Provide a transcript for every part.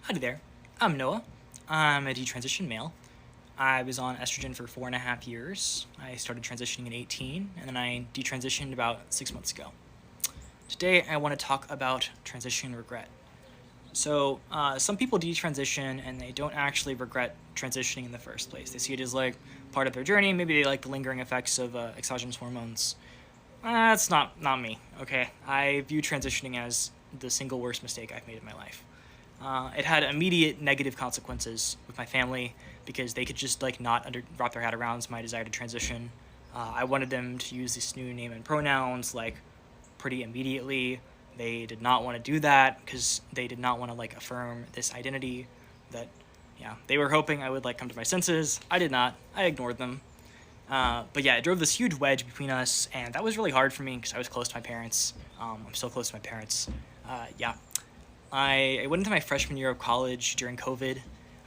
Howdy there, I'm Noah. I'm a detransitioned male. I was on estrogen for 4.5 years. I started transitioning at 18, and then I detransitioned about 6 months ago. Today, I want to talk about transition regret. So, some people detransition and they don't actually regret transitioning in the first place. They see it as like part of their journey. Maybe they like the lingering effects of exogenous hormones. That's not me, okay? I view transitioning as the single worst mistake I've made in my life. It had immediate negative consequences with my family because they could just like not wrap their head around my desire to transition. I wanted them to use this new name and pronouns like pretty immediately. They did not want to do that because they did not want to like affirm this identity that, yeah, they were hoping I would like come to my senses. I did not. I ignored them. But yeah, it drove this huge wedge between us, and that was really hard for me because I was close to my parents. I'm still close to my parents. Yeah, I went into my freshman year of college during COVID,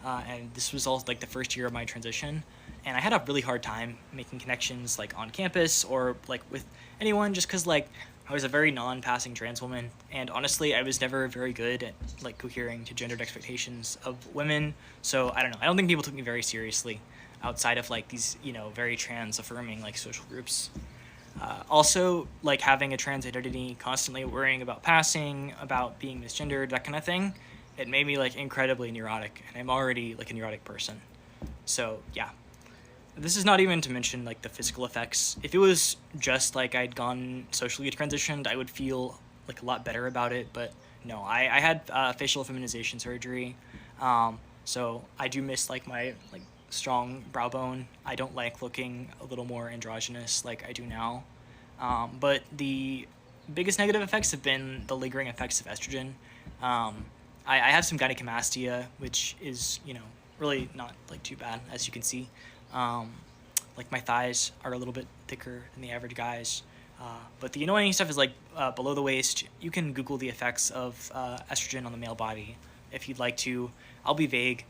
and this was all like the first year of my transition. And I had a really hard time making connections like on campus or like with anyone just because like I was a very non-passing trans woman, and honestly, I was never very good at like cohering to gendered expectations of women. So I don't know. I don't think people took me very seriously outside of like these very trans affirming like social groups. Also, like having a trans identity, constantly worrying about passing, about being misgendered, that kind of thing, it made me like incredibly neurotic, and I'm already like a neurotic person. So yeah, this is not even to mention like the physical effects. If it was just like I'd gone socially transitioned, I would feel like a lot better about it. But no, I had facial feminization surgery, so I do miss like my like strong brow bone. I don't like looking a little more androgynous like I do now. But the biggest negative effects have been the lingering effects of estrogen. I have some gynecomastia, which is really not like too bad, as you can see. Um, like my thighs are a little bit thicker than the average guys. But the annoying stuff is like below the waist. You can Google the effects of estrogen on the male body if you'd like to. I'll be vague.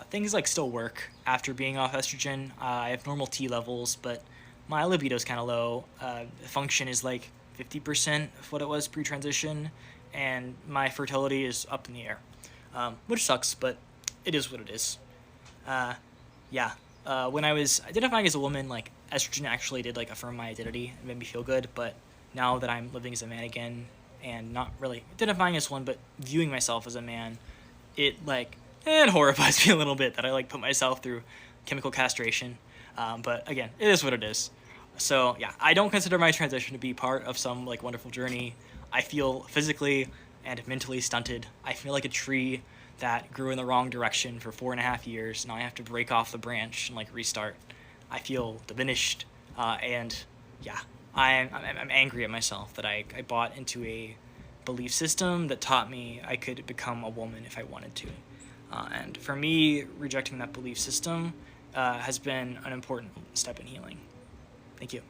Things like still work after being off estrogen. I have normal T levels, but my libido's kind of low. Function is like 50% of what it was pre-transition, and my fertility is up in the air, which sucks, but it is what it is. Yeah. When I was identifying as a woman, like estrogen actually did like affirm my identity and made me feel good. But now that I'm living as a man again and not really identifying as one, but viewing myself as a man, it horrifies me a little bit that I like put myself through chemical castration. But again, it is what it is. So yeah, I don't consider my transition to be part of some like wonderful journey. I feel physically and mentally stunted. I feel like a tree that grew in the wrong direction for 4.5 years. Now I have to break off the branch and like restart. I feel diminished, and yeah, I'm angry at myself that I bought into a belief system that taught me I could become a woman if I wanted to. And for me, rejecting that belief system has been an important step in healing. Thank you.